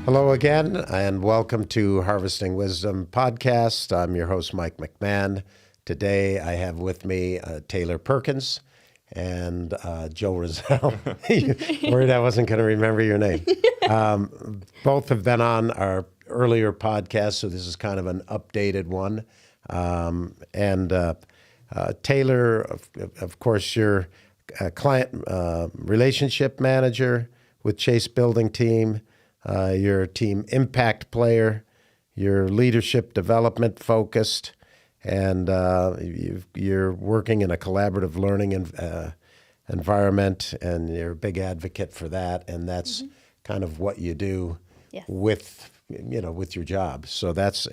Hello again, and welcome to Harvesting Wisdom podcast. I'm your host, Mike McMahon. Today, I have with me Taylor Perkins and Joe Rizal. Worried I wasn't going to remember your name. Both have been on our earlier podcast, so this is kind of an updated one. Taylor, of course, you're a client relationship manager with Chasse Building Team. You're a team impact player. You're leadership development focused, and you're working in a collaborative learning environment, and you're a big advocate for that. And that's kind of what you do with your job. So that's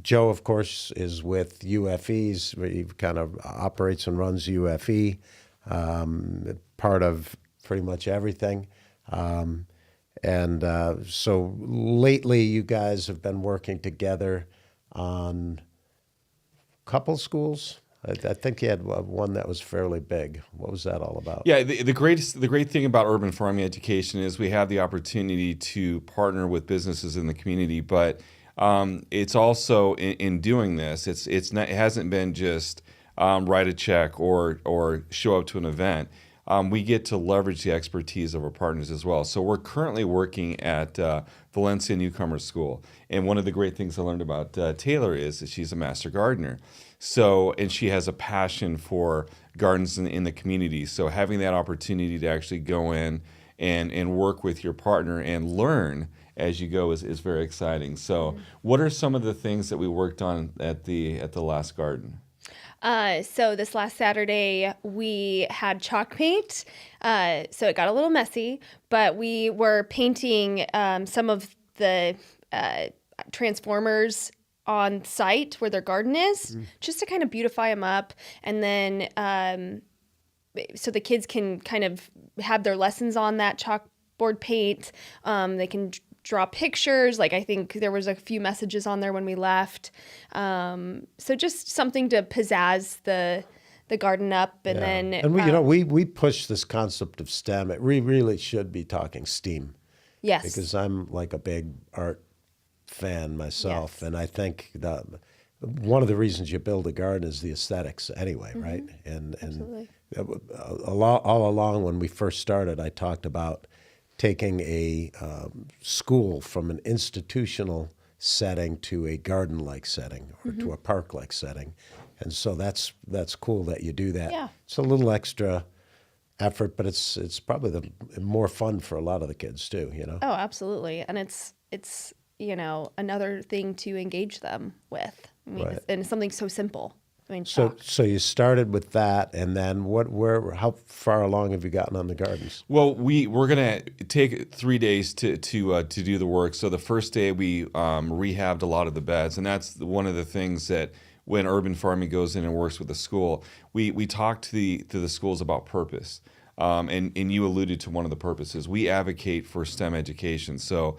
Joe, of course, is with UFEs. He kind of operates and runs UFE, part of pretty much everything. So lately, you guys have been working together on a couple schools. I think you had one that was fairly big. What was that all about? Yeah, the great thing about urban farming education is we have the opportunity to partner with businesses in the community, but it's also in doing this, it hasn't been just write a check or show up to an event. We get to leverage the expertise of our partners as well. So we're currently working at Valencia Newcomer School. And one of the great things I learned about Taylor is that she's a master gardener. And she has a passion for gardens in the community. So having that opportunity to actually go in and work with your partner and learn as you go is very exciting. So what are some of the things that we worked on at the last garden? So this last Saturday, we had chalk paint. So it got a little messy, but we were painting some of the transformers on site where their garden is, just to kind of beautify them up. And then so the kids can kind of have their lessons on that chalkboard paint. They can draw pictures. Like, I think there was a few messages on there when we left. So just something to pizzazz the garden up. And then we push this concept of STEM. We really should be talking STEAM. Yes. Because I'm like a big art fan myself. Yes. And I think that one of the reasons you build a garden is the aesthetics anyway, right? Absolutely. All along when we first started, I talked about taking a school from an institutional setting to a garden-like setting or to a park-like setting. And so that's cool that you do that. Yeah. It's a little extra effort, but it's probably the more fun for a lot of the kids too, Oh, absolutely. And it's another thing to engage them with. I mean, Right. and it's something so simple. I mean, So chalk. so you started with that, and then how far along have you gotten on the gardens? Well, we're gonna take 3 days to do the work. So the first day we rehabbed a lot of the beds, and that's one of the things that when urban farming goes in and works with the school, we talk to the schools about purpose, and you alluded to one of the purposes. We advocate for STEM education, so.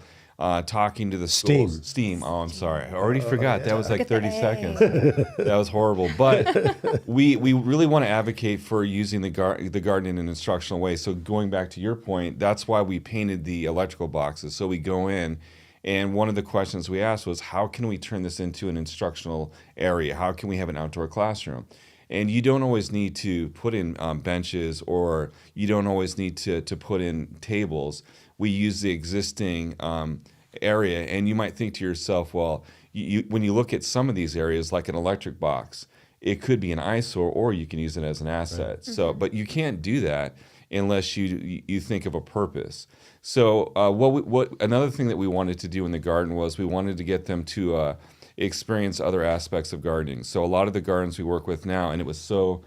Talking to the schools. STEAM. Oh, I'm sorry. I already forgot. That was like 30 seconds. That was horrible. But we really want to advocate for using the garden in an instructional way. So going back to your point, that's why we painted the electrical boxes. So we go in, and one of the questions we asked was, how can we turn this into an instructional area? How can we have an outdoor classroom? And you don't always need to put in benches, or you don't always need to put in tables. We use the existing area, and you might think to yourself, well, when you look at some of these areas, like an electric box, it could be an eyesore, or you can use it as an asset. Right. So, but you can't do that unless you think of a purpose. So, what another thing that we wanted to do in the garden was we wanted to get them to experience other aspects of gardening. So, a lot of the gardens we work with now, and we're so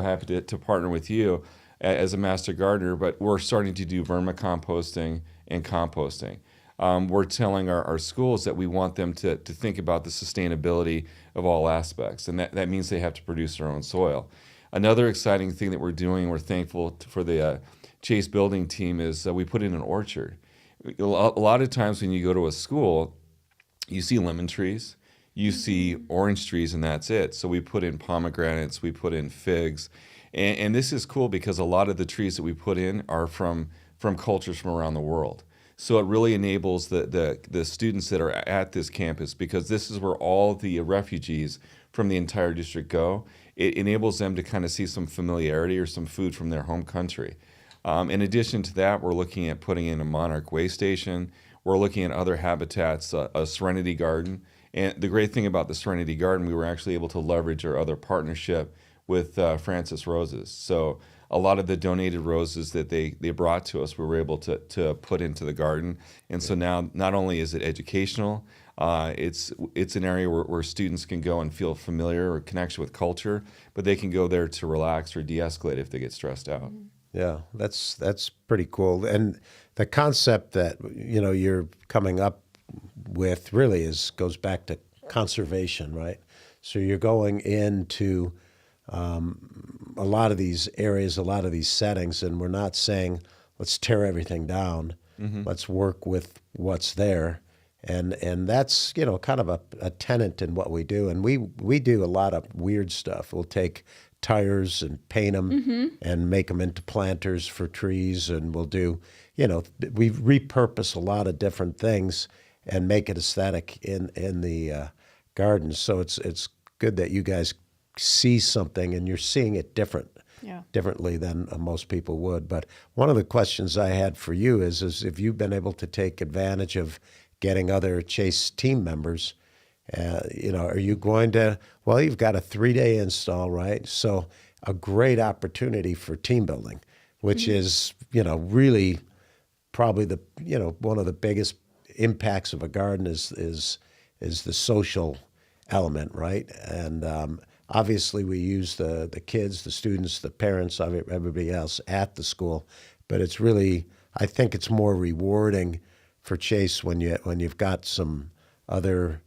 happy to partner with you as a master gardener, but we're starting to do vermicomposting and composting. We're telling our schools that we want them to think about the sustainability of all aspects, and that means they have to produce their own soil. Another exciting thing that we're doing, we're thankful for the Chasse Building Team, is we put in an orchard. A lot of times when you go to a school, you see lemon trees, you see orange trees, and that's it. So we put in pomegranates, we put in figs, and this is cool because a lot of the trees that we put in are from cultures from around the world. So it really enables the students that are at this campus, because this is where all the refugees from the entire district go. It enables them to kind of see some familiarity or some food from their home country. In addition to that, we're looking at putting in a monarch way station. We're looking at other habitats, a Serenity Garden. And the great thing about the Serenity Garden, we were actually able to leverage our other partnership with Francis Roses. So a lot of the donated roses that they brought to us, we were able to put into the garden. And so now not only is it educational, it's an area where students can go and feel familiar or connection with culture, but they can go there to relax or de-escalate if they get stressed out. Yeah, that's pretty cool. And the concept that you're coming up with really goes back to conservation, right? So you're going into a lot of these areas, a lot of these settings, and we're not saying let's tear everything down. Let's work with what's there. And that's kind of a tenet in what we do. And we do a lot of weird stuff. We'll take tires and paint them and make them into planters for trees, and we'll do we repurpose a lot of different things and make it aesthetic in the gardens. So it's good that you guys see something and you're seeing it differently than most people would. But one of the questions I had for you is if you've been able to take advantage of getting other Chasse team members, are you going to, well, you've got a 3-day install, right? So a great opportunity for team building, which is, really probably one of the biggest impacts of a garden is the social element, right? And obviously we use the kids, the students, the parents, everybody else at the school, but it's really, I think it's more rewarding for Chasse when you've got some other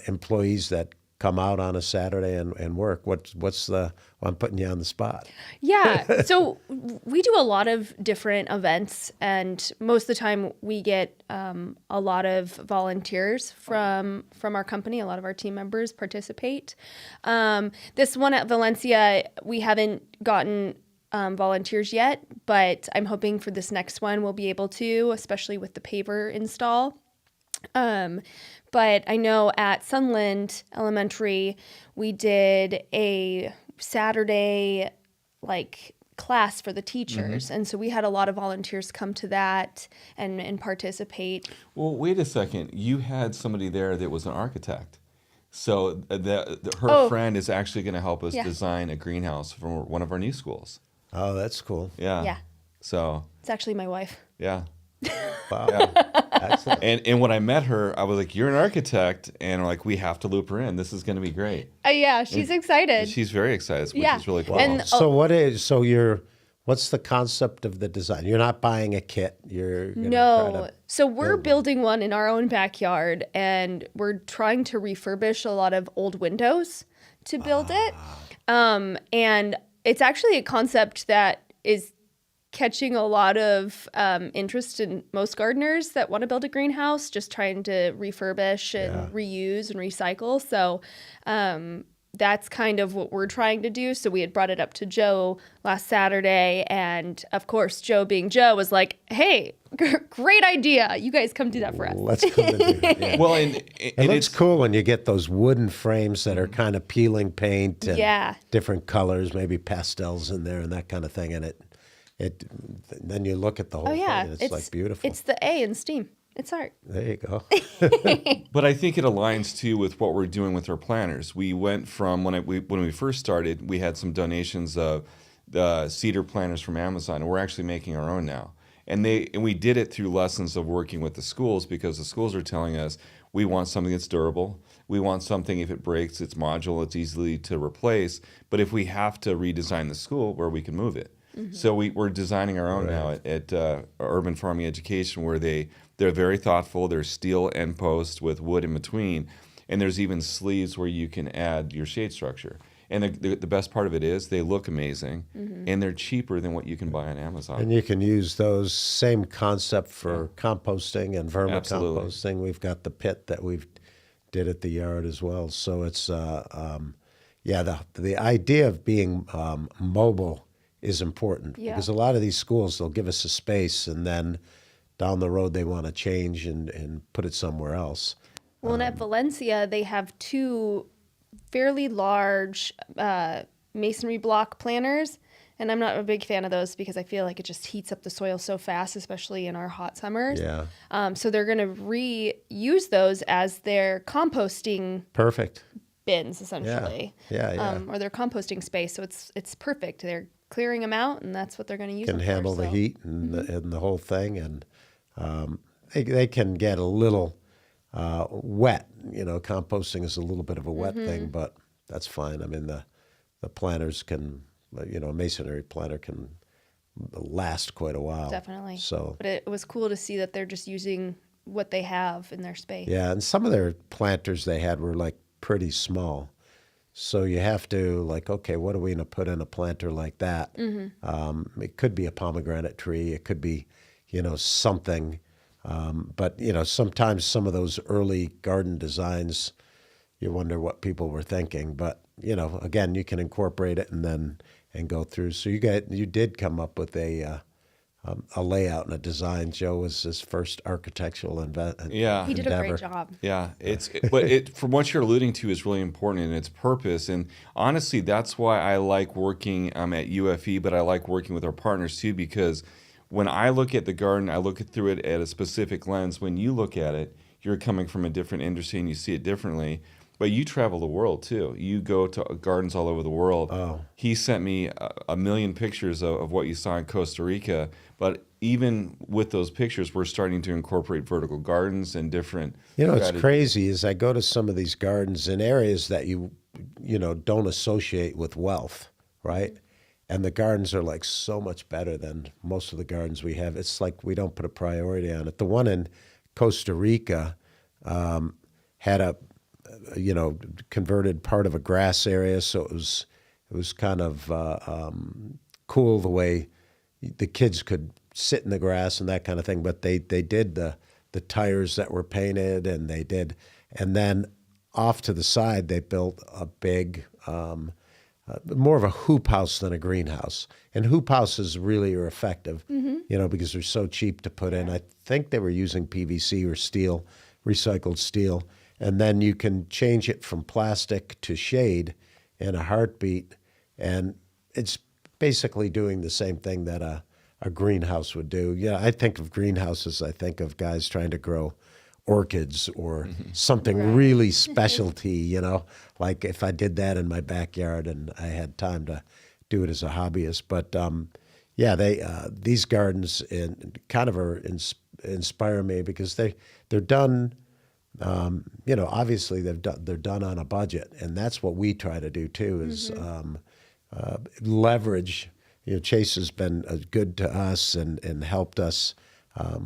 employees that come out on a Saturday and work. I'm putting you on the spot. Yeah. So we do a lot of different events, and most of the time we get a lot of volunteers from our company. A lot of our team members participate. This one at Valencia, we haven't gotten volunteers yet, but I'm hoping for this next one we'll be able to, especially with the paver install. But I know at Sunland Elementary, we did a Saturday class for the teachers. And so we had a lot of volunteers come to that and participate. Well, wait a second. You had somebody there that was an architect. So her friend is actually going to help us design a greenhouse for one of our new schools. Oh, that's cool. Yeah. Yeah. So It's actually my wife. yeah. Wow. Yeah. Excellent. And when I met her, I was like, "You're an architect," and we're like, "We have to loop her in. This is going to be great." Yeah, she's excited. She's very excited, which Yeah. is really cool. And- So what's the concept of the design? You're not buying a kit. You're gonna try No. to So we're building one in our own backyard, and we're trying to refurbish a lot of old windows to build it. And it's actually a concept that is catching a lot of interest in most gardeners that want to build a greenhouse, just trying to refurbish and reuse and recycle. So that's kind of what we're trying to do. So we had brought it up to Joe last Saturday, and of course, Joe being Joe was like, "Hey, great idea! You guys come do that for us." Let's come and do it. Yeah. Well, and It looks cool when you get those wooden frames that are kind of peeling paint and different colors, maybe pastels in there and that kind of thing. And then you look at the whole thing and it's like beautiful. It's the A in STEAM. It's art. There you go. But I think it aligns too with what we're doing with our planters. We went from when we first started, we had some donations of the cedar planters from Amazon, and we're actually making our own now. And we did it through lessons of working with the schools, because the schools are telling us we want something that's durable. We want something, if it breaks, it's modular, it's easily to replace. But if we have to redesign the school, where we can move it. So we're designing our own now at Urban Farming Education, where they're very thoughtful. There's steel end posts with wood in between, and there's even sleeves where you can add your shade structure. And the best part of it is they look amazing, and they're cheaper than what you can buy on Amazon. And you can use those same concept for composting and Absolutely. vermicomposting. We've got the pit that we've did at the yard as well. So it's the idea of being mobile is important Yeah. because a lot of these schools, they'll give us a space and then down the road they want to change and put it somewhere else. Well, and at Valencia, they have two fairly large masonry block planters. And I'm not a big fan of those because I feel like it just heats up the soil so fast, especially in our hot summers. Yeah. So they're going to reuse those as their composting Perfect. bins, essentially. Yeah. Or their composting space. So it's perfect. They're clearing them out, and that's what they're going to use Can them handle for, the so. heat and, and the whole thing. And they can get a little wet. You know, composting is a little bit of a wet thing, but that's fine. I mean, the planters can, you know, a masonry planter can last quite a while. Definitely. So, But it was cool to see that they're just using what they have in their space. yeah, and some of their planters they had were like pretty small. So you have to like, okay, what are we going to put in a planter like that? It could be a pomegranate tree. It could be, you know, something. But, you know, sometimes some of those early garden designs, you wonder what people were thinking. But, you know, again, you can incorporate it and go through. So you did come up with a layout and a design. Joe was his first architectural Yeah. He did a endeavor. great job. Yeah, but from what you're alluding to is really important in its purpose, and honestly, that's why I like working at UFE, but I like working with our partners too, because when I look at the garden, I look through it at a specific lens. When you look at it, you're coming from a different industry and you see it differently. But you travel the world too. You go to gardens all over the world. Oh. He sent me a million pictures of what you saw in Costa Rica. But even with those pictures, we're starting to incorporate vertical gardens and different. You know, what's strategies. crazy is I go to some of these gardens in areas that you know, don't associate with wealth, right? And the gardens are like so much better than most of the gardens we have. It's like we don't put a priority on it. The one in Costa Rica had a, you know, converted part of a grass area, so it was kind of cool the way the kids could sit in the grass and that kind of thing. But they did the tires that were painted, and then off to the side they built a big, more of a hoop house than a greenhouse. And hoop houses really are effective, you know, because they're so cheap to put in. I think they were using PVC or steel, recycled steel. And then you can change it from plastic to shade in a heartbeat. And it's basically doing the same thing that a greenhouse would do. Yeah, I think of greenhouses, I think of guys trying to grow orchids or something really specialty, you know, like if I did that in my backyard and I had time to do it as a hobbyist. But yeah, these gardens kind of inspire me because they're done. You know, obviously they're done on a budget, and that's what we try to do too. Is leverage. You know, Chase has been good to us and helped us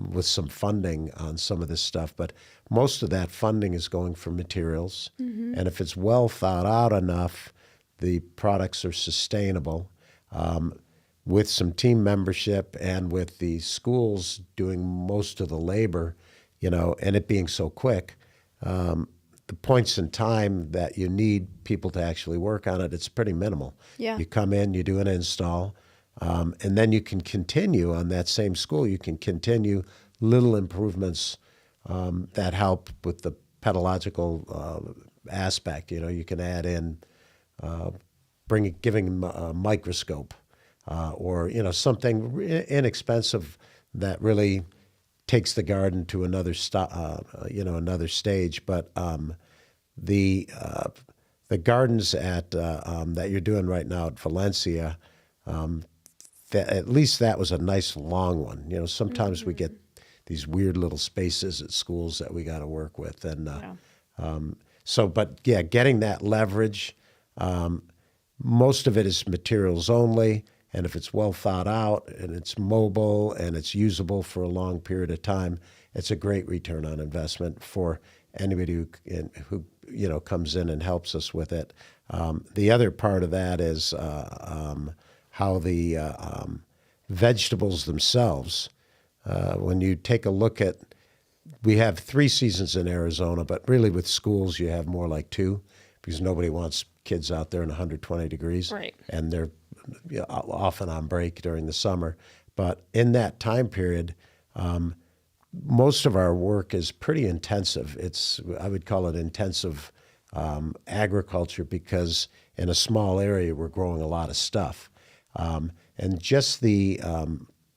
with some funding on some of this stuff, but most of that funding is going for materials, and if it's well thought out enough, the products are sustainable. With some team membership and with the schools doing most of the labor, you know, and it being so quick, the points in time that you need people to actually work on it, it's pretty minimal. Yeah. You come in, you do an install, and then you can continue on that same school. You can continue little improvements that help with the pedagogical aspect. You know, you can add in giving them a microscope or, you know, something inexpensive that really takes the garden to another another stage. But the gardens that you're doing right now at Valencia, at least that was a nice long one. You know, sometimes we get these weird little spaces at schools that we got to work with, and but yeah, getting that leverage. Most of it is materials only. And if it's well thought out and it's mobile and it's usable for a long period of time, it's a great return on investment for anybody who you know comes in and helps us with it. The other part of that is how the vegetables themselves. When you take a look at, we have 3 seasons in Arizona, but really with schools you have more like 2 because nobody wants kids out there in 120 degrees, Right. and they're often on break during the summer. But in that time period, most of our work is pretty intensive. I would call it intensive agriculture, because in a small area we're growing a lot of stuff, and just the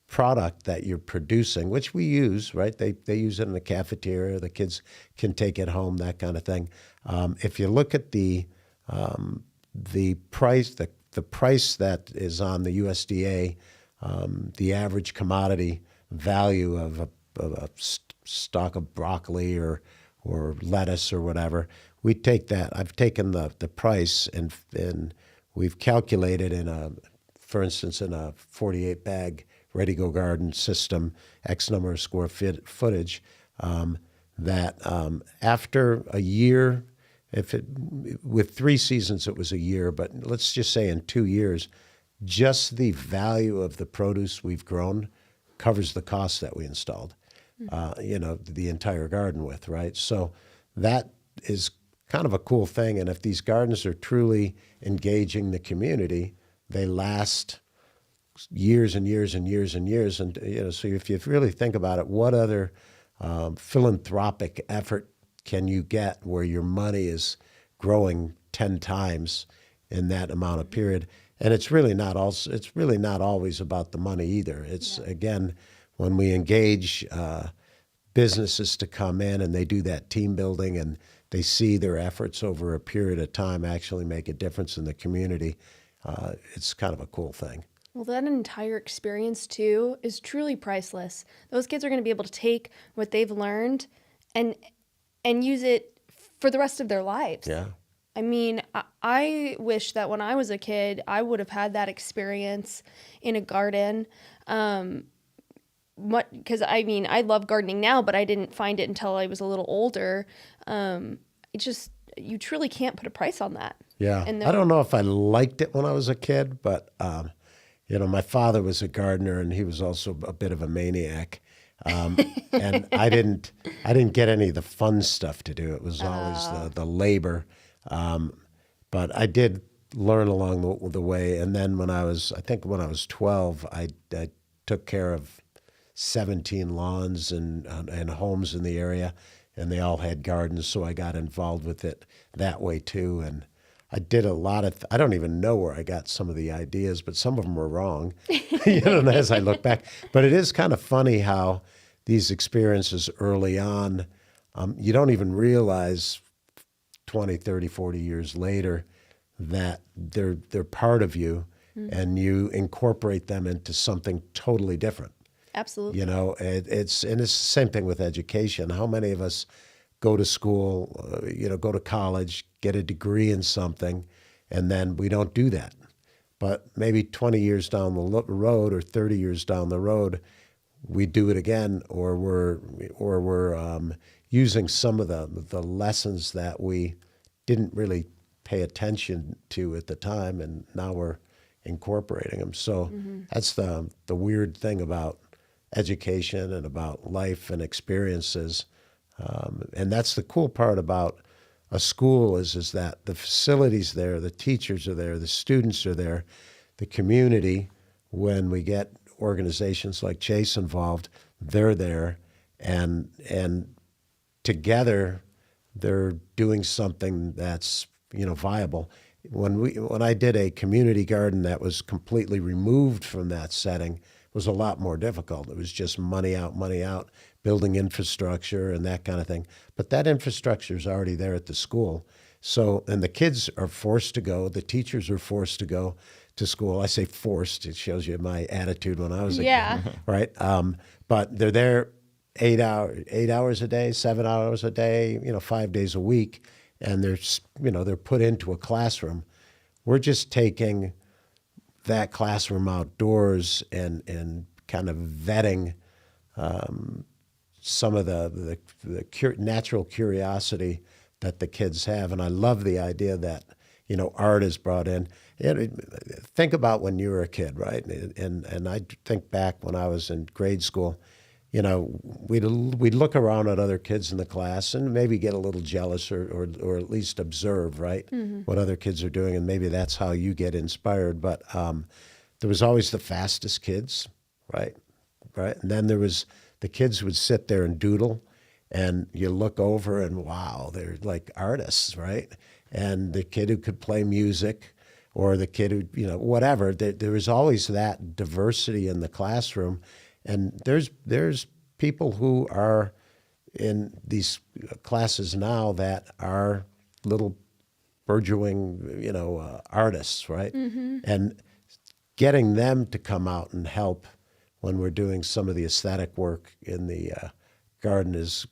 product that you're producing, which we use, right? They use it in the cafeteria. The kids can take it home, that kind of thing. If you look at the price, the price that is on the USDA, the average commodity value of a stalk of broccoli or lettuce or whatever, we take that. I've taken the price and we've calculated for instance, in a 48 bag ready-go garden system, X number of square footage, that after a year, with 3 seasons it was a year, but let's just say in 2 years, just the value of the produce we've grown covers the cost that we installed, the entire garden with, right? So that is kind of a cool thing. And if these gardens are truly engaging the community, they last years and years and years and years. And, so if you really think about it, what other philanthropic effort can you get where your money is growing 10 times in that amount of period? And it's really not always about the money either. It's, again, when we engage businesses to come in and they do that team building and they see their efforts over a period of time actually make a difference in the community, it's kind of a cool thing. Well, that entire experience, too, is truly priceless. Those kids are going to be able to take what they've learned and use it for the rest of their lives. Yeah. I mean, I wish that when I was a kid, I would have had that experience in a garden. Because, I love gardening now, but I didn't find it until I was a little older. You truly can't put a price on that. Yeah. I don't know if I liked it when I was a kid, but, my father was a gardener and he was also a bit of a maniac. And I didn't get any of the fun stuff to do. It was always the labor. But I did learn along the way. And then when I was 12, I took care of 17 lawns and homes in the area, and they all had gardens. So I got involved with it that way too. And I did a lot of, I don't even know where I got some of the ideas, but some of them were wrong, as I look back. But it is kind of funny how these experiences early on, you don't even realize 20, 30, 40 years later that they're part of you, and you incorporate them into something totally different. Absolutely. It's the same thing with education. How many of us go to school, go to college, get a degree in something, and then we don't do that. But maybe 20 years down the road or 30 years down the road, we do it again, or we're using some of the lessons that we didn't really pay attention to at the time, and now we're incorporating them. So that's the weird thing about education and about life and experiences. And that's the cool part about a school is that the facilities there, the teachers are there, the students are there, the community. When we get organizations like Chasse involved, they're there, and together they're doing something that's viable. When I did a community garden that was completely removed from that setting, it was a lot more difficult. It was just money out, building infrastructure and that kind of thing. But that infrastructure is already there at the school. So, and the kids are forced to go, the teachers are forced to go to school. I say forced, it shows you my attitude when I was a kid, right? But they're there 8 hours a day, 7 hours a day, 5 days a week, and they're put into a classroom. We're just taking that classroom outdoors and kind of vetting some of the natural curiosity that the kids have. And I love the idea that, art is brought in. Think about when you were a kid, right? And I think back when I was in grade school, we'd look around at other kids in the class and maybe get a little jealous or at least observe, right, what other kids are doing, and maybe that's how you get inspired. But there was always the fastest kids, right? And then there was the kids would sit there and doodle, and you look over and wow, they're like artists, right? And the kid who could play music, or the kid who, whatever. There was always that diversity in the classroom. And there's people who are in these classes now that are little burgeoning, artists, right? And getting them to come out and help when we're doing some of the aesthetic work in the garden is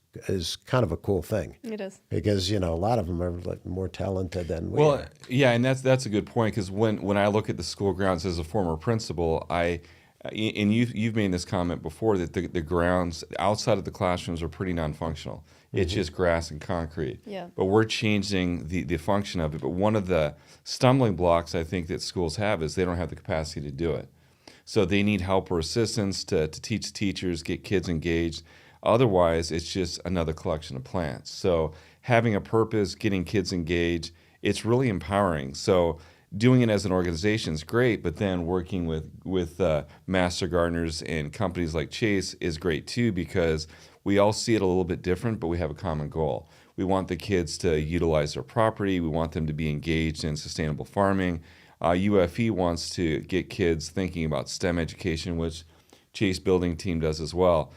kind of a cool thing. It is. Because, a lot of them are like more talented than we are. Yeah, and that's a good point, because when I look at the school grounds as a former principal, and you've made this comment before, that the grounds outside of the classrooms are pretty non-functional. It's just grass and concrete. Yeah. But we're changing the function of it. But one of the stumbling blocks I think that schools have is they don't have the capacity to do it. So they need help or assistance to teach teachers, get kids engaged. Otherwise, it's just another collection of plants. So having a purpose, getting kids engaged, it's really empowering. So doing it as an organization is great, but then working with master gardeners and companies like Chasse is great too, because we all see it a little bit different, but we have a common goal. We want the kids to utilize their property. We want them to be engaged in sustainable farming. UFE wants to get kids thinking about STEM education, which Chasse Building Team does as well.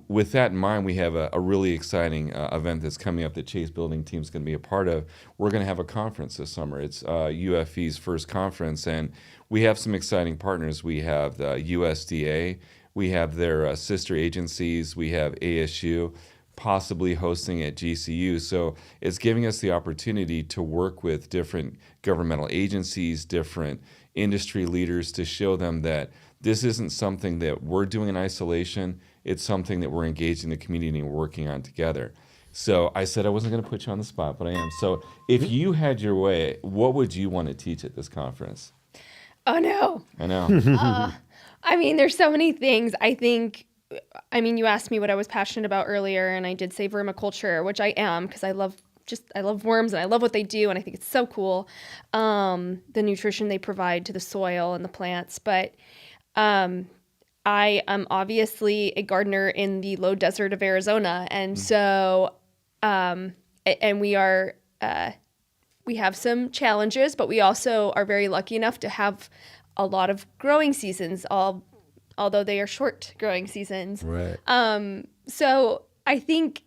With that in mind, we have a really exciting event that's coming up that Chasse Building Team is going to be a part of. We're going to have a conference this summer. It's UFE's first conference, and we have some exciting partners. We have the USDA, we have their sister agencies, we have ASU, possibly hosting at GCU. So it's giving us the opportunity to work with different governmental agencies, different industry leaders, to show them that this isn't something that we're doing in isolation. It's something that we're engaging the community and working on together. So I said I wasn't going to put you on the spot, but I am. So if you had your way, what would you want to teach at this conference? Oh, no. I know. There's so many things. You asked me what I was passionate about earlier, and I did say vermiculture, which I am, because I love worms and I love what they do, and I think it's so cool, the nutrition they provide to the soil and the plants. But I am obviously a gardener in the low desert of Arizona, and so and we have some challenges, but we also are very lucky enough to have a lot of growing seasons, although they are short growing seasons. Right. So I think,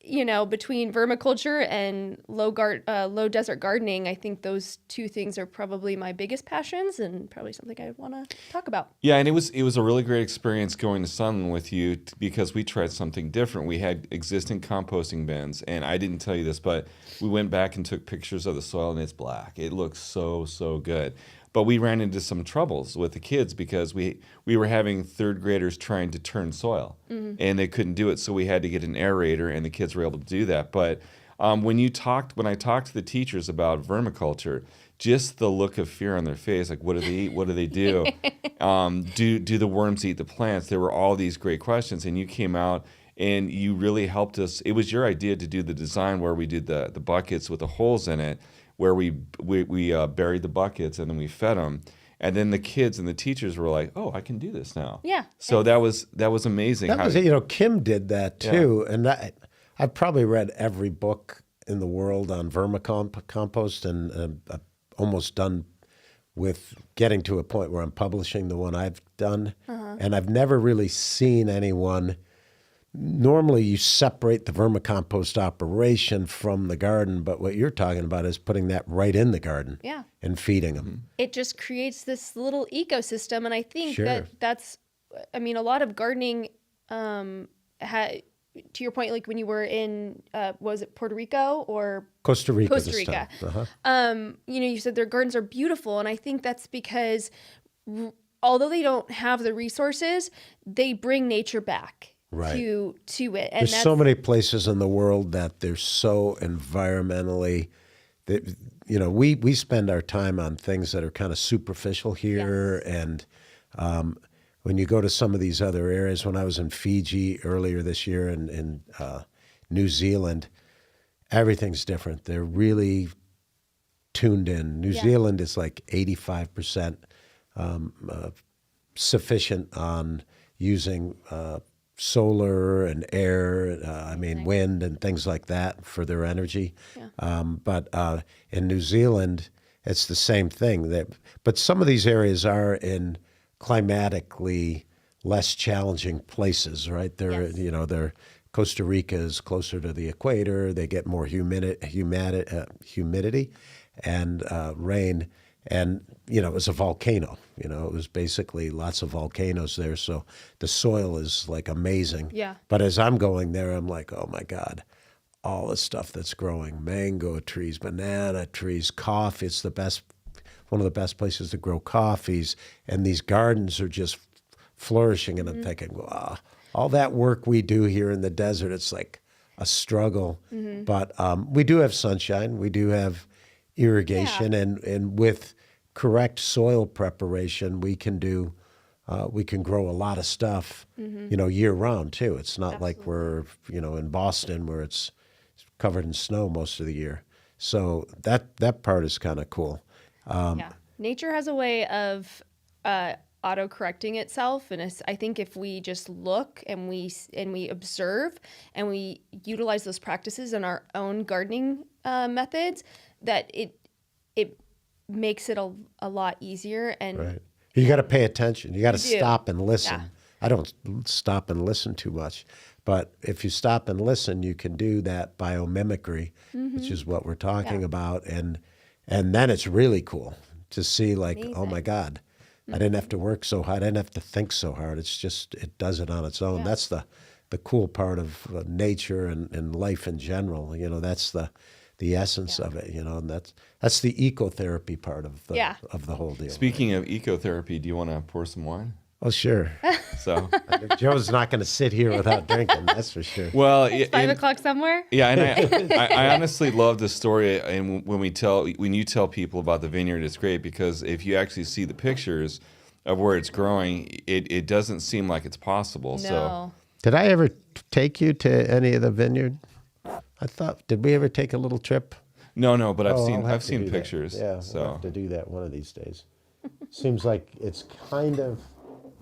between vermiculture and low desert gardening, I think those two things are probably my biggest passions and probably something I want to talk about. Yeah, and it was a really great experience going to Sunland with you, because we tried something different. We had existing composting bins, and I didn't tell you this, but we went back and took pictures of the soil, and it's black. It looks so, so good. But we ran into some troubles with the kids, because we were having third graders trying to turn soil, and they couldn't do it. So we had to get an aerator, and the kids were able to do that. But when I talked to the teachers about vermiculture, just the look of fear on their face, like, what do they eat? What do they do? Do the worms eat the plants? There were all these great questions, and you came out and you really helped us. It was your idea to do the design where we did the buckets with the holes in it, where we buried the buckets and then we fed them, and then the kids and the teachers were like, "Oh, I can do this now." Yeah. So that was amazing. That was it. Kim did that too, and I've probably read every book in the world on vermicompost, and almost done with getting to a point where I'm publishing the one I've done, and I've never really seen anyone. Normally, you separate the vermicompost operation from the garden, but what you're talking about is putting that right in the garden, and feeding them. It just creates this little ecosystem, and I think that's. A lot of gardening. To your point, like when you were in, was it Puerto Rico or Costa Rica? Costa Rica. You said their gardens are beautiful, and I think that's because although they don't have the resources, they bring nature back. Right. To it. And there's so many places in the world that they're so environmentally that we spend our time on things that are kind of superficial here, and when you go to some of these other areas, when I was in Fiji earlier this year and in New Zealand, everything's different. They're really tuned in. New Zealand is like 85% sufficient on using solar and air, wind and things like that for their energy. But in New Zealand, it's the same thing. But some of these areas are in climatically less challenging places, right? They're Costa Rica is closer to the equator. They get more humidity and rain. And, it was a volcano. It was basically lots of volcanoes there. So the soil is like amazing. Yeah. But as I'm going there, I'm like, oh my God, all the stuff that's growing, mango trees, banana trees, coffee. It's one of the best places to grow coffees. And these gardens are just flourishing. And I'm thinking, wow, all that work we do here in the desert, it's like a struggle. But we do have sunshine. We do have irrigation, and with correct soil preparation, we can grow a lot of stuff, year round too. It's not like we're, in Boston where it's covered in snow most of the year. So that part is kind of cool. Nature has a way of auto-correcting itself, and I think if we just look and we observe and we utilize those practices in our own gardening methods, that it makes it a lot easier. And right. You got to pay attention. You got to stop and listen. Yeah. I don't stop and listen too much, but if you stop and listen, you can do that biomimicry, which is what we're talking about, and then it's really cool to see, like, amazing. Oh my God, I didn't have to work so hard. I didn't have to think so hard. It's just, it does it on its own. That's the cool part of nature and life in general. That's the essence of it, and that's the ecotherapy part of the whole deal. Speaking of ecotherapy, do you want to pour some wine? Oh, sure. So Joe's not going to sit here without drinking, that's for sure. Well, it's 5 o'clock somewhere. Yeah, and I honestly love the story. And when you tell people about the vineyard, it's great because if you actually see the pictures of where it's growing, it doesn't seem like it's possible. No. So, did I ever take you to any of the vineyard? Did we ever take a little trip? No, but I'll I've seen pictures. That. Yeah, so we'll have to do that one of these days. Seems like it's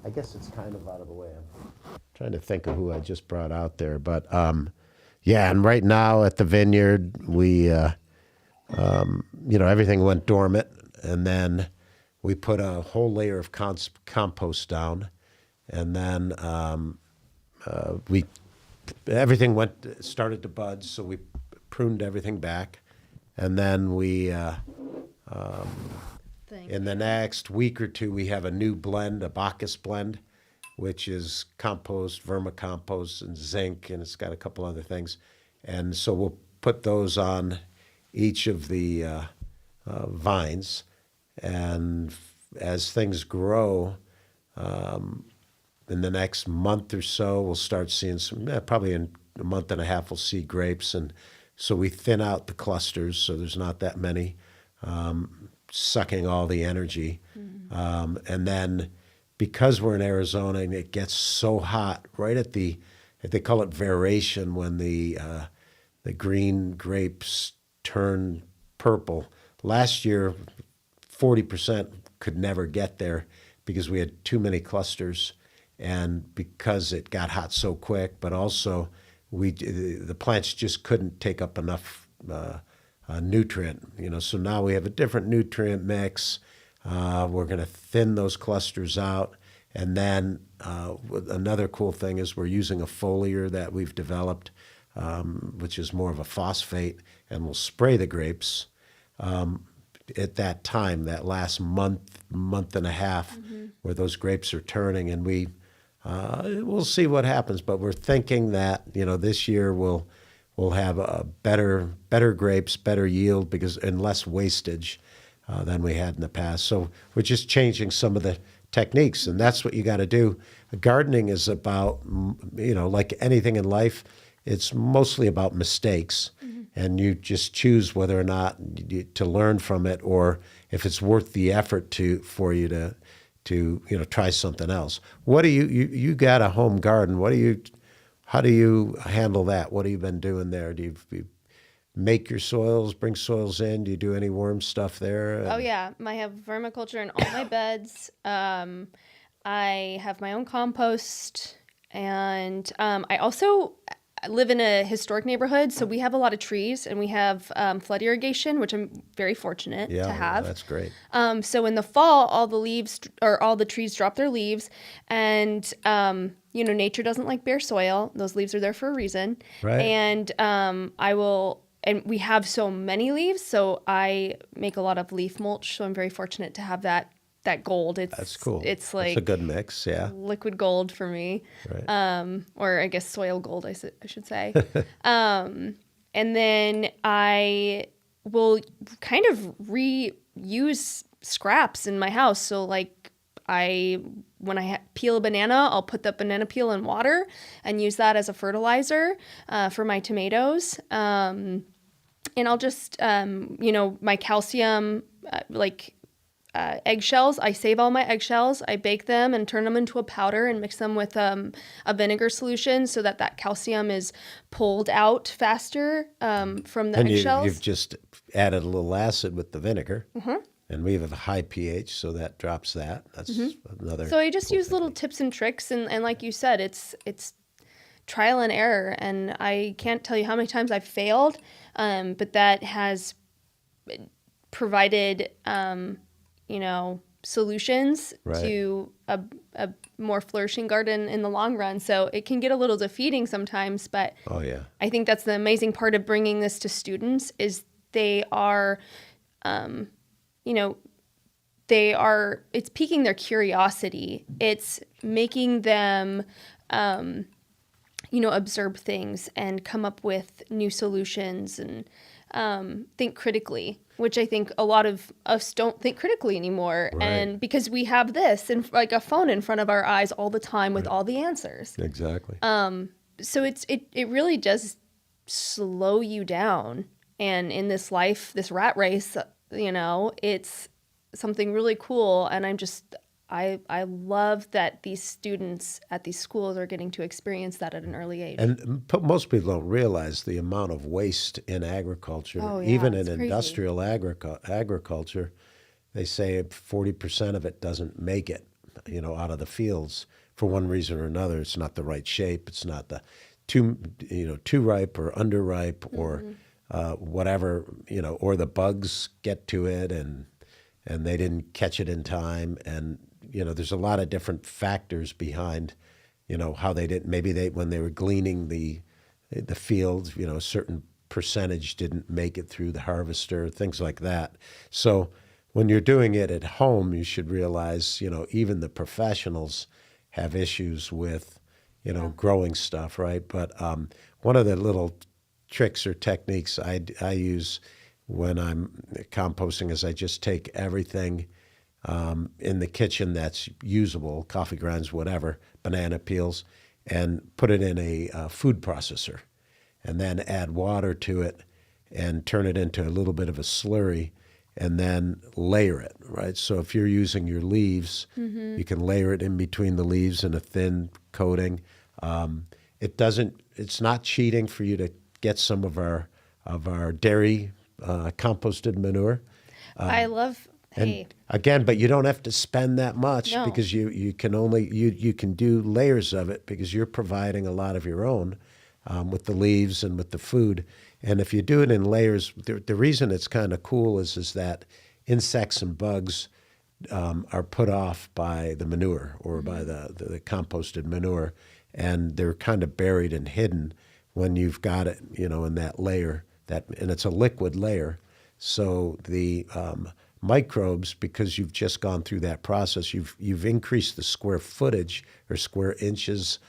I guess it's kind of out of the way. I'm trying to think of who I just brought out there, but and right now at the vineyard, we, everything went dormant, and then we put a whole layer of compost down, and then everything started to bud, so we pruned everything back, and then we. In the next week or two, we have a new blend, a Bacchus blend, which is compost, vermicompost, and zinc, and it's got a couple other things. And so we'll put those on each of the vines. And as things grow, in the next month or so, we'll start seeing probably in a month and a half, we'll see grapes. And so we thin out the clusters, so there's not that many. Sucking all the energy. And then because we're in Arizona and it gets so hot right at they call it veration, when the green grapes turn purple. Last year, 40% could never get there because we had too many clusters and because it got hot so quick, but also the plants just couldn't take up enough nutrient, so now we have a different nutrient mix. We're going to thin those clusters out. And then another cool thing is we're using a foliar that we've developed, which is more of a phosphate, and we'll spray the grapes at that time, that last month and a half, where those grapes are turning, and we'll see what happens. But we're thinking that, this year we'll have a better grapes, better yield, and less wastage than we had in the past. So we're just changing some of the techniques, and that's what you got to do. Gardening is about, like anything in life, it's mostly about mistakes, and you just choose whether or not to learn from it, or if it's worth the effort for you to try something else. What do you got a home garden? How do you handle that? What have you been doing there? Do you make your soils, bring soils in? Do you do any worm stuff there? Oh yeah, I have vermiculture in all my beds. I have my own compost, and I also live in a historic neighborhood, so we have a lot of trees, and we have flood irrigation, which I'm very fortunate to have. That's great. So in the fall, all the trees drop their leaves, and nature doesn't like bare soil. Those leaves are there for a reason. Right. And and we have so many leaves, so I make a lot of leaf mulch. So I'm very fortunate to have that gold. That's cool. It's like it's a good mix, yeah. liquid gold for me, Right. or I guess soil gold, I should say. And then I will kind of reuse scraps in my house. So like when I peel a banana, I'll put the banana peel in water and use that as a fertilizer for my tomatoes. And I'll just, my calcium, eggshells. I save all my eggshells. I bake them and turn them into a powder and mix them with a vinegar solution so that calcium is pulled out faster from the eggshells. You've just added a little acid with the vinegar. Mm-hmm. And we have a high pH, so that drops that. That's another. So I just cool use little tips and tricks, and like you said, it's trial and error, and I can't tell you how many times I've failed, but that has provided solutions Right. to a more flourishing garden in the long run. So it can get a little defeating sometimes, but Oh yeah. I think that's the amazing part of bringing this to students is they are, it's piquing their curiosity. It's making them, observe things and come up with new solutions and think critically, which I think a lot of us don't think critically anymore. Right. And because we have this and like a phone in front of our eyes all the time with all the answers. Exactly. So it really does slow you down. And in this life, this rat race, it's something really cool. And I love that these students at these schools are getting to experience that at an early age. And most people don't realize the amount of waste in agriculture, Oh, yeah, even in it's crazy. industrial agriculture. They say 40% of it doesn't make it, out of the fields for one reason or another. It's not the right shape. It's not the too ripe or underripe or whatever, or the bugs get to it and they didn't catch it in time. And there's a lot of different factors behind, how they didn't. Maybe when they were gleaning the fields, a certain percentage didn't make it through the harvester, things like that. So when you're doing it at home, you should realize, even the professionals have issues with, growing stuff, right? But one of the little tricks or techniques I use when I'm composting is I just take everything in the kitchen that's usable, coffee grinds, whatever, banana peels, and put it in a food processor, and then add water to it and turn it into a little bit of a slurry, and then layer it, right? So if you're using your leaves, you can layer it in between the leaves in a thin coating. It's not cheating for you to get some of our dairy composted manure. I love, hey, Again, but you don't have to spend that much No. because you can do layers of it because you're providing a lot of your own with the leaves and with the food. And if you do it in layers, the reason it's kind of cool is that insects and bugs are put off by the manure or by the composted manure, and they're kind of buried and hidden when you've got it, in that layer. And it's a liquid layer, so the microbes, because you've just gone through that process, you've increased the square footage or square inches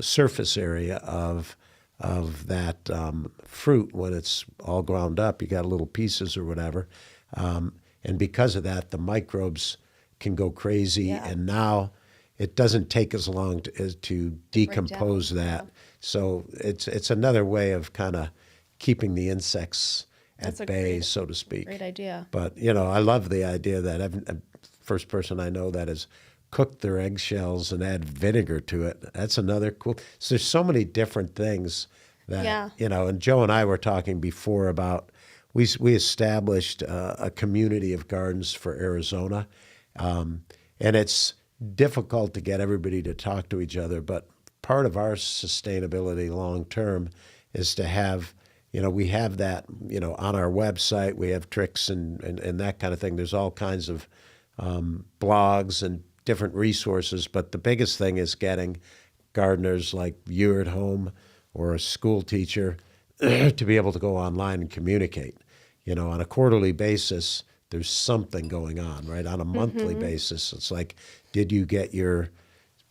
surface area of that fruit when it's all ground up. You got little pieces or whatever, and because of that, the microbes can go crazy, and now it doesn't take as long to decompose that. So it's another way of kind of keeping the insects at bay, so to speak. great idea. But I love the idea that first person I know that has cook their eggshells and add vinegar to it. That's another cool. So there's so many different things that, Yeah. and Joe and I were talking before about, we established a community of gardens for Arizona. And it's difficult to get everybody to talk to each other, but part of our sustainability long term is to have, we have that, on our website. We have tricks and that kind of thing. There's all kinds of blogs and different resources, but the biggest thing is getting gardeners like you at home or a school teacher to be able to go online and communicate. On a quarterly basis, there's something going on, right? On a monthly basis, it's like, did you get your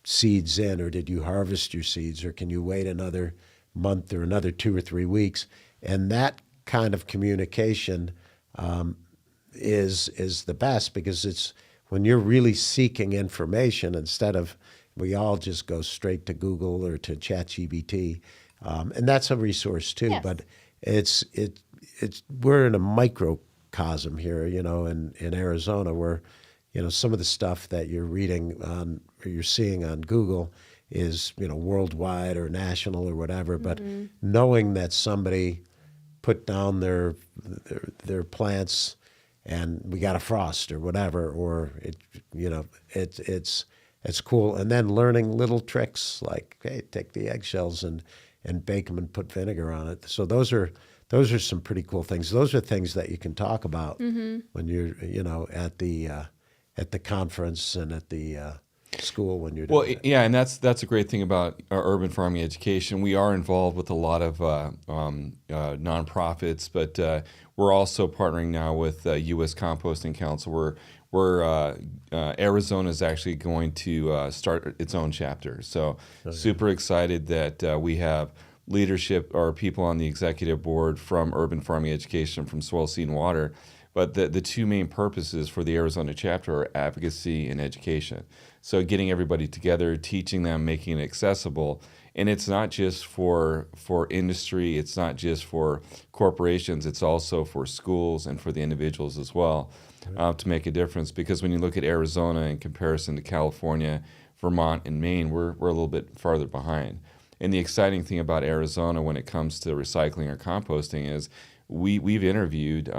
seeds in, or did you harvest your seeds, or can you wait another month or another 2 or 3 weeks? And that kind of communication is the best, because it's when you're really seeking information, instead of, we all just go straight to Google or to ChatGPT, and that's a resource too. Yes. But it's we're in a microcosm here, in Arizona, where some of the stuff that you're reading on or you're seeing on Google is worldwide or national or whatever. But knowing that somebody put down their plants and we got a frost or whatever, or it's cool. And then learning little tricks like, hey, take the eggshells and bake them and put vinegar on it. So those are some pretty cool things. Those are things that you can talk about when you're at the conference and at the school when you're doing it. Yeah, and that's a great thing about our urban farming education. We are involved with a lot of nonprofits, but we're also partnering now with U.S. Composting Council. Arizona is actually going to start its own chapter. So super excited that we have leadership or people on the executive board from urban farming education, from soil, seed, and water. But the two main purposes for the Arizona chapter are advocacy and education. So getting everybody together, teaching them, making it accessible. And it's not just for industry, it's not just for corporations, it's also for schools and for the individuals as well, to make a difference. Because when you look at Arizona in comparison to California, Vermont, and Maine, we're a little bit farther behind. And the exciting thing about Arizona when it comes to recycling or composting is we've interviewed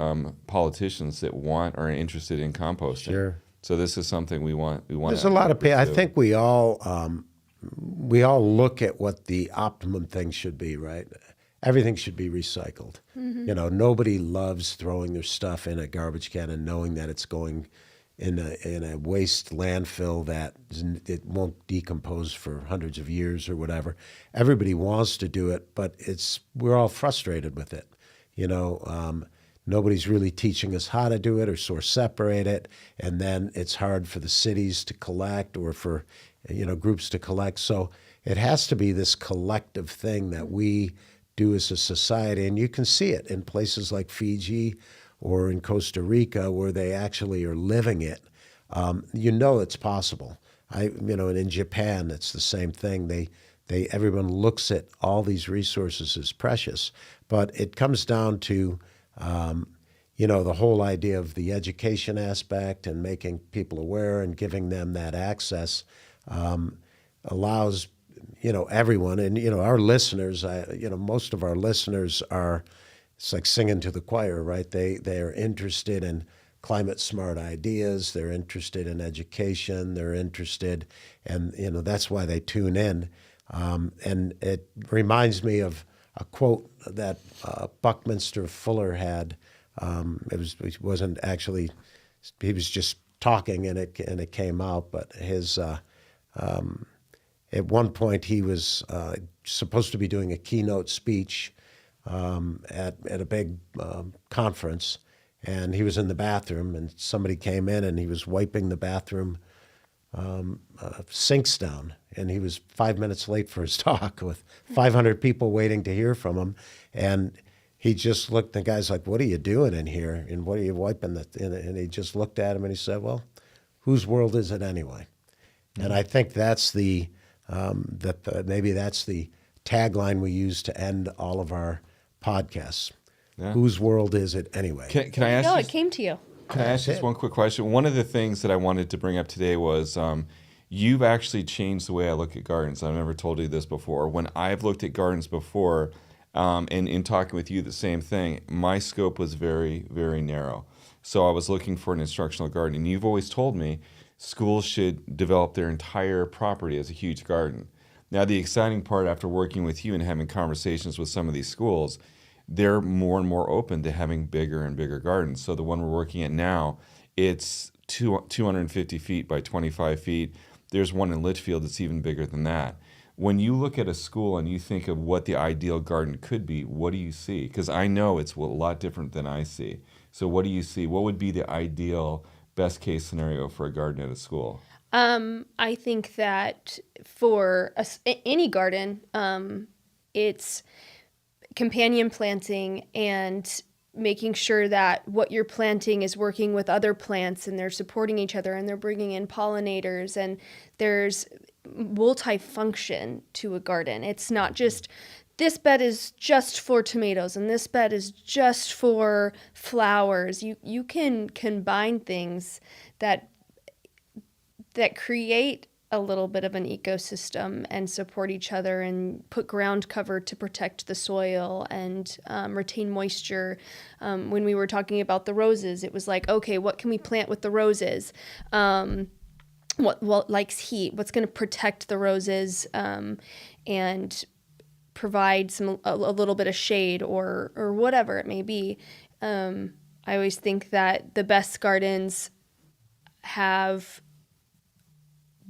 politicians that are interested in composting. Sure. So this is something we want. There's a lot of people. I think we all look at what the optimum thing should be, right? Everything should be recycled. Nobody loves throwing their stuff in a garbage can and knowing that it's going in a waste landfill that it won't decompose for hundreds of years or whatever. Everybody wants to do it, but we're all frustrated with it. Nobody's really teaching us how to do it or source separate it, and then it's hard for the cities to collect or for groups to collect. So it has to be this collective thing that we do as a society, and you can see it in places like Fiji or in Costa Rica where they actually are living it. It's possible. And in Japan it's the same thing. Everyone looks at all these resources as precious, but it comes down to the whole idea of the education aspect and making people aware and giving them that access allows everyone, and our listeners. Most of our listeners are. It's like singing to the choir, right? They are interested in climate smart ideas. They're interested in education. They're interested, and that's why they tune in. And it reminds me of a quote that Buckminster Fuller had. It wasn't actually. He was just talking, and it came out. But his at one point he was supposed to be doing a keynote speech at a big conference, and he was in the bathroom, and somebody came in, and he was wiping the bathroom sinks down, and he was 5 minutes late for his talk with 500 people waiting to hear from him, and he just looked. The guy's like, "What are you doing in here? And what are you wiping?" And he just looked at him, and he said, "Well, whose world is it anyway?" Mm-hmm. And I think that's maybe that's the tagline we use to end all of our podcasts. Yeah. Whose world is it anyway? Can I ask? It came to you. Can I ask just one quick question? One of the things that I wanted to bring up today was, You've actually changed the way I look at gardens. I've never told you this before. When I've looked at gardens before, and in talking with you, the same thing, my scope was very, very narrow. So I was looking for an instructional garden. And you've always told me schools should develop their entire property as a huge garden. Now, the exciting part after working with you and having conversations with some of these schools, they're more and more open to having bigger and bigger gardens. So the one we're working at now, it's 250 feet by 25 feet. There's one in Litchfield that's even bigger than that. When you look at a school and you think of what the ideal garden could be, what do you see? Because I know it's a lot different than I see. So what do you see? What would be the ideal best case scenario for a garden at a school? I think that for any garden, it's companion planting and making sure that what you're planting is working with other plants and they're supporting each other and they're bringing in pollinators and there's multifunction to a garden. It's not just this bed is just for tomatoes and this bed is just for flowers. You can combine things that create a little bit of an ecosystem and support each other and put ground cover to protect the soil and retain moisture. When we were talking about the roses, it was like, okay, what can we plant with the roses? What likes heat? What's going to protect the roses and provide a little bit of shade or whatever it may be. I always think that the best gardens have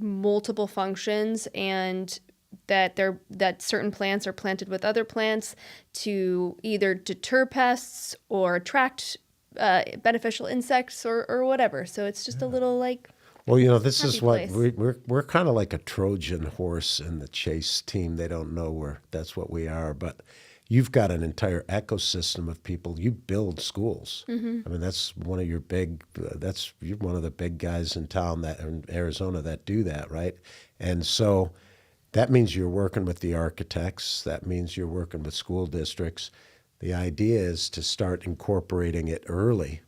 multiple functions and that certain plants are planted with other plants to either deter pests or attract beneficial insects or whatever. So it's just a little like Well, this happy is what place. we're kind of like a Trojan horse in the Chase team. They don't know that's what we are, but you've got an entire ecosystem of people. You build schools. Mm-hmm. I mean, that's one of your big. You're one of the big guys in town that in Arizona that do that, right? And so that means you're working with the architects. That means you're working with school districts. The idea is to start incorporating it early,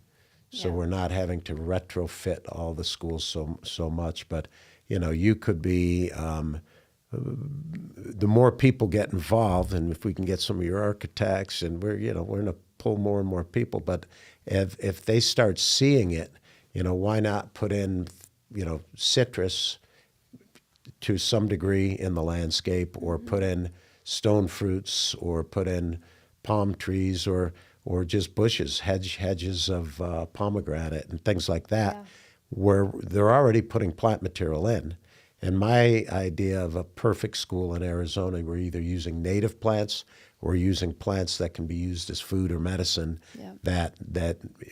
so Yeah. we're not having to retrofit all the schools so much. But you could be. The more people get involved, and if we can get some of your architects, and we're going to pull more and more people. But if they start seeing it, why not put in citrus to some degree in the landscape, or put in stone fruits, or put in palm trees, or just bushes, hedges of pomegranate and things like that, Yeah. where they're already putting plant material in. And my idea of a perfect school in Arizona, we're either using native plants or using plants that can be used as food or medicine. Yeah. That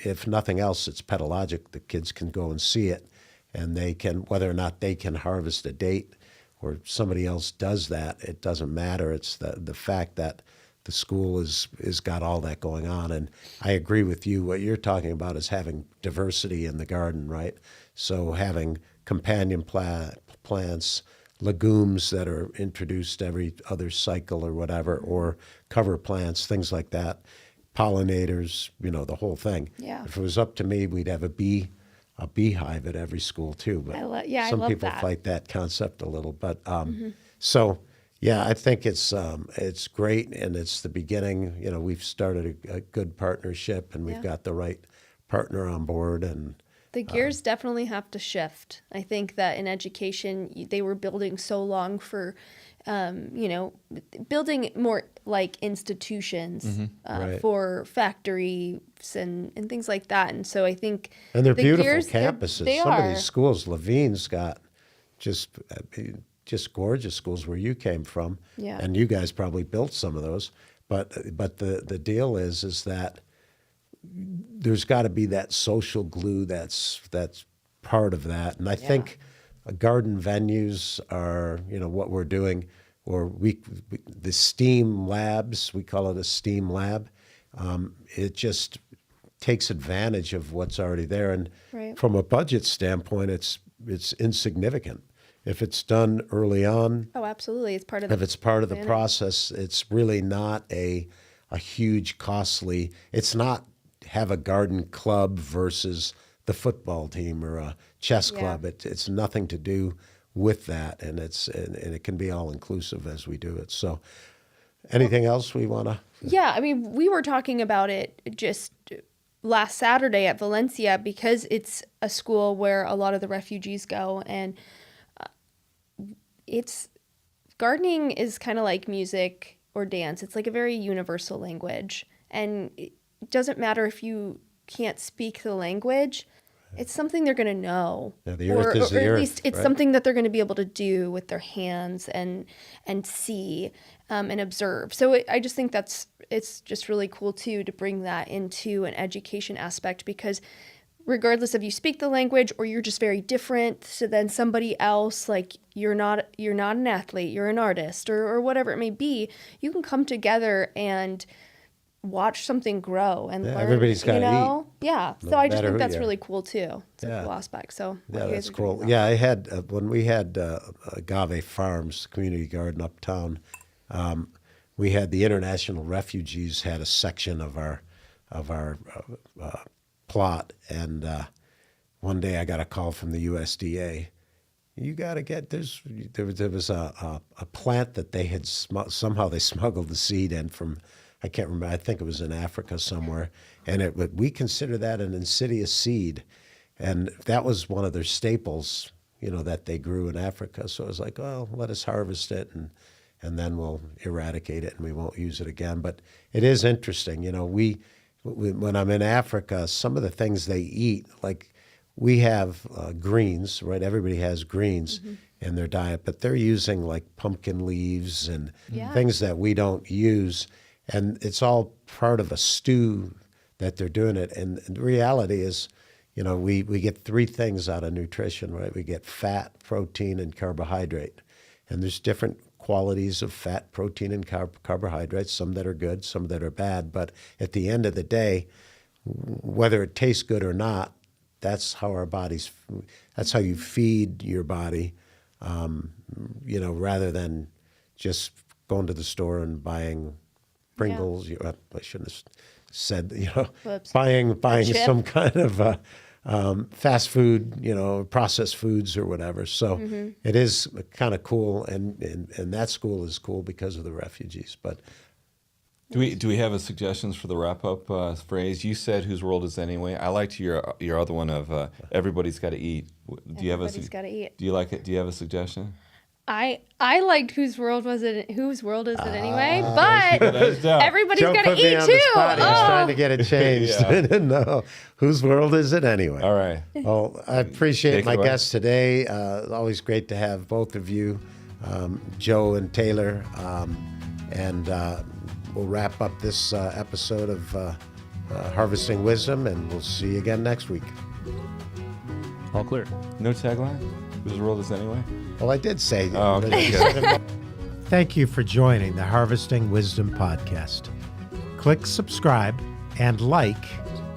if nothing else, it's pedologic. The kids can go and see it, and they can, whether or not they can harvest a date or somebody else does that, it doesn't matter. It's the fact that the school is got all that going on. And I agree with you. What you're talking about is having diversity in the garden, right? So having companion plants, legumes that are introduced every other cycle or whatever, or cover plants, things like that, pollinators, the whole thing. Yeah. If it was up to me, we'd have a beehive at every school too. But I some love people that. fight that concept a little. But so yeah, I think it's great, and it's the beginning. We've started a good partnership, and we've Yeah. got the right partner on board, and The gears definitely have to shift. I think that in education, they were building so long for, building more like institutions Right. for factories and things like that. And so I think And they're the beautiful gears, campuses. They Some are. of these schools, Levine's got just gorgeous schools where you came from, Yeah. and you guys probably built some of those. But the deal is that there's got to be that social glue that's part of that. And I think garden venues are what we're doing, or the STEAM labs, we call it a STEAM lab. It just takes advantage of what's already there, and Right. from a budget standpoint, it's insignificant. If it's done early on, Oh, absolutely. It's part of if it's part of the planning. process, it's really not a huge costly. It's not have a garden club versus the football team or a chess Yeah. club. It's nothing to do with that, and it can be all inclusive as we do it. So, anything else we want to? Yeah, I mean, we were talking about it just last Saturday at Valencia because it's a school where a lot of the refugees go, and it's gardening is kind of like music or dance. It's like a very universal language, and it doesn't matter if you can't speak the language. It's something they're going to know. Yeah, the earth is the or at earth, least it's right? something that they're going to be able to do with their hands and see and observe. So I just think it's just really cool too to bring that into an education aspect, because regardless if you speak the language or you're just very different so then somebody else, like you're not an athlete, you're an artist or whatever it may be, you can come together and watch something grow and learn. Everybody's got to eat. Yeah. No So I just matter think who that's you are. really cool too. It's a Yeah. cool aspect. So what Yeah, you guys that's are doing cool. about Yeah, I had when we had Agave Farms community garden uptown. We had the international refugees had a section of our plot, and one day I got a call from the USDA. You got to get there was a plant that they had somehow they smuggled the seed in from, I can't remember, I think it was in Africa somewhere, and we consider that an insidious seed, and that was one of their staples, that they grew in Africa. So I was like, well, let us harvest it, and then we'll eradicate it and we won't use it again. But it is interesting, we when I'm in Africa, some of the things they eat, like we have greens, right? Everybody has greens in their diet, but they're using like pumpkin leaves and things that we don't use. And it's all part of a stew that they're doing it. And the reality is, we get three things out of nutrition, right? We get fat, protein, and carbohydrate. And there's different qualities of fat, protein, and carbohydrates, some that are good, some that are bad. But at the end of the day, whether it tastes good or not, that's how that's how you feed your body, rather than just going to the store and buying Pringles. I shouldn't have said, Whoops. buying chip. some kind of fast food, processed foods or whatever. So it is kind of cool, and that school is cool because of the refugees. But Do we have a suggestions for the wrap up phrase? You said "Whose world is it anyway?" I liked your other one of "Everybody's got to eat." Do you have Everybody's got to eat. Do you like it? Do you have a suggestion? I liked Whose World Is It Anyway? But everybody's Joe got to put me eat on too. the spot. He was Oh. trying to get it changed. Yeah. No, whose world is it anyway? All right. Well, I appreciate Take it my away. guests today. Always great to have both of you, Joe and Taylor. And we'll wrap up this episode of Harvesting Wisdom, and we'll see you again next week. All clear. No tagline. Whose world is it anyway? Well, I did say. Oh, okay. Good. Thank you for joining the Harvesting Wisdom podcast. Click subscribe and like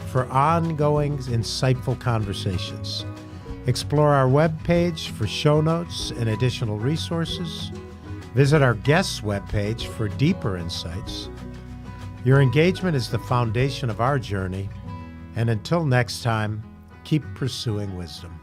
for ongoing insightful conversations. Explore our webpage for show notes and additional resources. Visit our guests' webpage for deeper insights. Your engagement is the foundation of our journey, and until next time, keep pursuing wisdom.